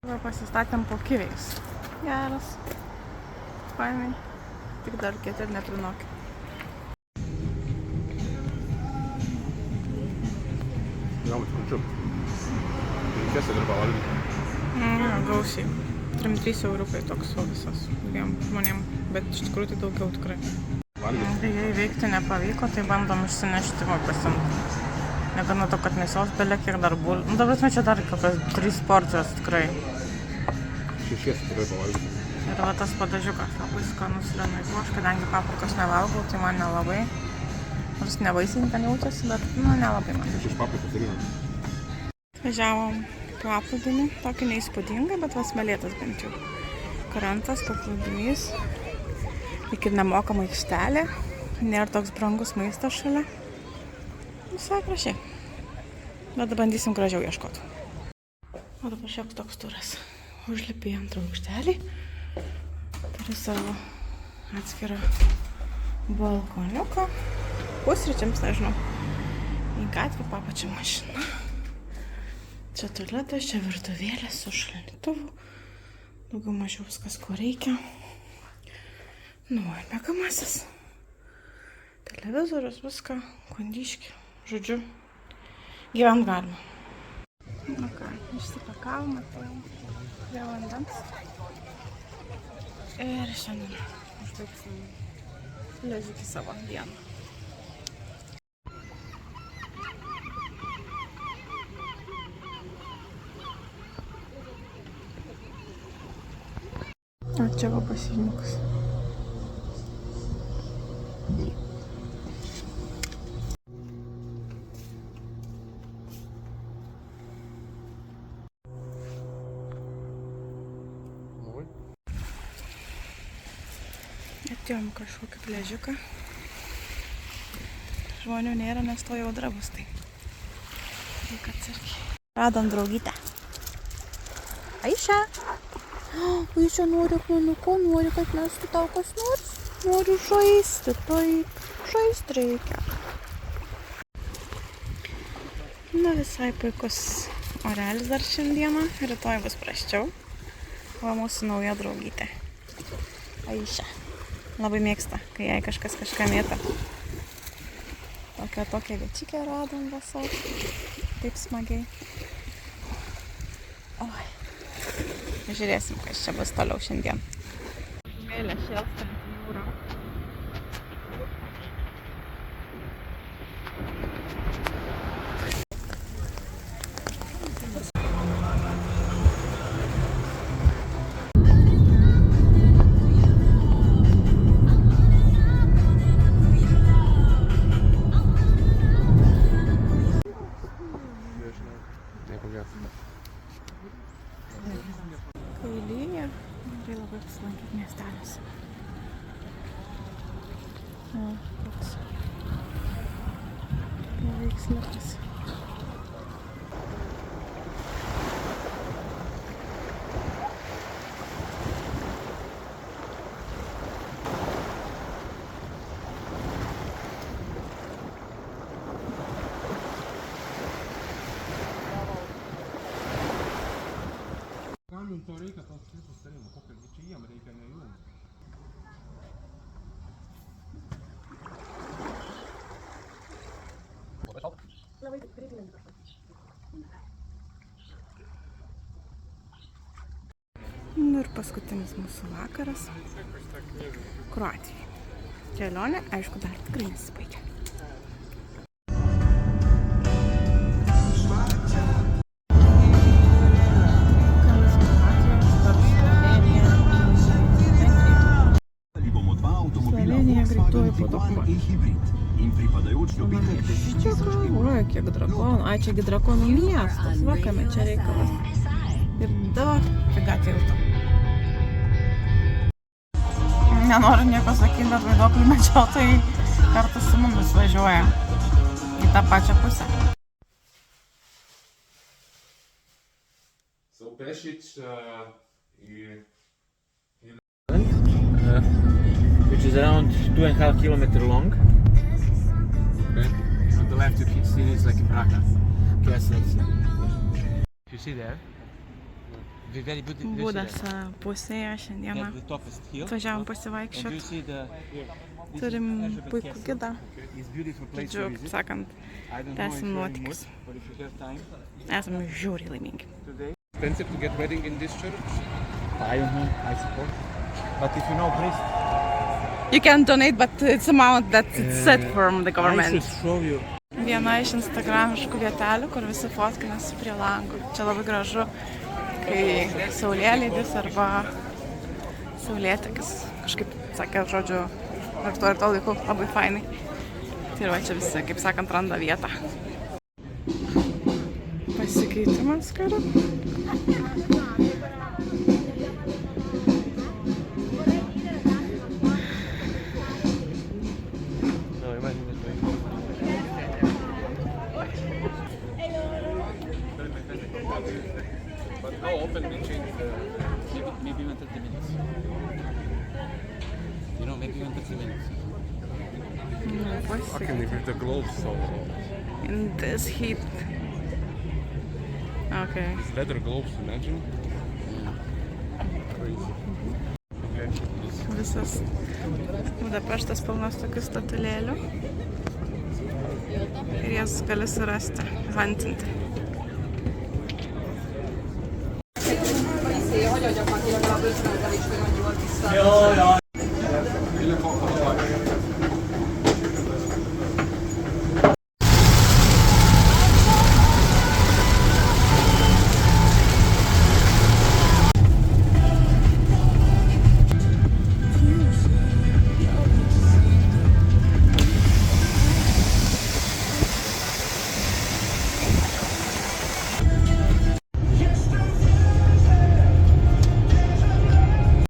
Pasistatėm po kiviais. Geras. Fainai. Tik dar kiet ir neprinokė. Galbūt skurčiu. Reikės ir pavalgyti. Gausiai. 3 eurukai toks visas dviem žmonėm. Bet iš tikrųjų tai daugiau tikrai. Tai jei veikti nepavyko, tai bandom išsinešti pasimti. Negana to, kad mėsos belia kiek dar buvo. Nu, dabar čia dar kokios 3 porcijos tikrai. 6 tikrai pavalgyti. Ir va tas padažiukas labai skanus lėnuigu. Aš kadangi paprikos nevalgau, tai man nelabai. Nors nevaisiai ten jaučiasi, bet nelabai man. 6 paprikos ir įman. Važiavom paplūdimį, tokį neįspūdingą, bet vasmelėtas bent jau. Krantas, paplūdimys. Iki nemokama aikštelė. Nėra toks brangus maistas šalia. Visai gražiai. Bet bandysim gražiau ieškoti. O dabar šioks toks turas. Užlipi į antrą aukštelį. Turiu savo atskirą balkoniuką. Pusryčiams, nežinau. Į gatvę papačią mašiną. Čia tualetas, čia virtuvėlė su šaldytuvu. Daugiau mažiau viskas, ko reikia. Nu, ir mėgamasis. Televizorius, viską, kondiškį. Žodžiu, gyvent galima. Na ką, išsipakavom, atėjom prie vandens. Ir šiandien užbaigsim ležikį savo dieną. O čia va baseinukas. Atėjom kažkokį pliažiuką. Žmonių nėra, nes to jau audra bus tai. Reikia atsargiai. Radom draugytę. Aiša! Aiša nori akmenuko, nori, kad mestų tau kas nors. Noriu žaisti, taip. Žaisti reikia. Na, visai puikus orelis dar šiandieną. Rytoj bus prasčiau. O mūsų nauja draugytė. Aiša. Labai mėgsta, kai jai kažkas kažką mėta. Tokią viečikę radom vasau. Taip smagiai. Oi. Žiūrėsim, kas čia bus toliau šiandien. Mėlė šėlsta jūra. Kai lyja, gerai labai apsilankyti miesteliuose. Toks paveiksliukas. Kam jums to reikia, tos susitarimų? Kokią čia jiem reikia, ne jums? Nu ir paskutinis mūsų vakaras Kroatijai. Kelionė, aišku, dar tikrai nesibaigia. Oi, kiek drakonų. Ai, čiagi drakonų miestas. Vakame čia reikalas. Ir daug figa tilto. Nenoriu nieko sakyti, bet vaiduoklių medžiotojai kartu su mumis važiuoja į tą pačią pusę. So Pešić which is around 2.5 kilometers long. Okay. On the left you can see it's like a Braga castle. You see there? Very good. Būdas pusėje šiandieną. The toughest hill. Atvažiavom And you pasivaikščioti. see Turim puikų gidą. It's beautiful place Žodžiu, to kaip visit. sakant, I don't know if tęsim you're in mood, nuotykius. but if you have time Esame žiauriai laimingi. today. Expensive to get wedding in this church? I don't know, I support. But if you know, please. You can donate, but it's amount that it's set from the I government. should show you. Viena iš instagramiškų vietelių, kur visi fotkinasi prie langų. Čia labai gražu, kai saulėlydis arba saulėtekis. Kažkaip, sakė, žodžiu, ir to laiku labai fainai. Tai va čia visi, kaip sakant, randa vietą. Pasikeitimas karo. No, imagine this way. But how often we change the... Maybe even 30 minutes. You know, maybe even 30 minutes. Fucking with the gloves, so... In this heat. Okay. Leather gloves, imagine. Crazy. Okay. Visas Budapeštas pilnas tokių statulėlių. Ir jas gali surasti, hantinti. Ile kocha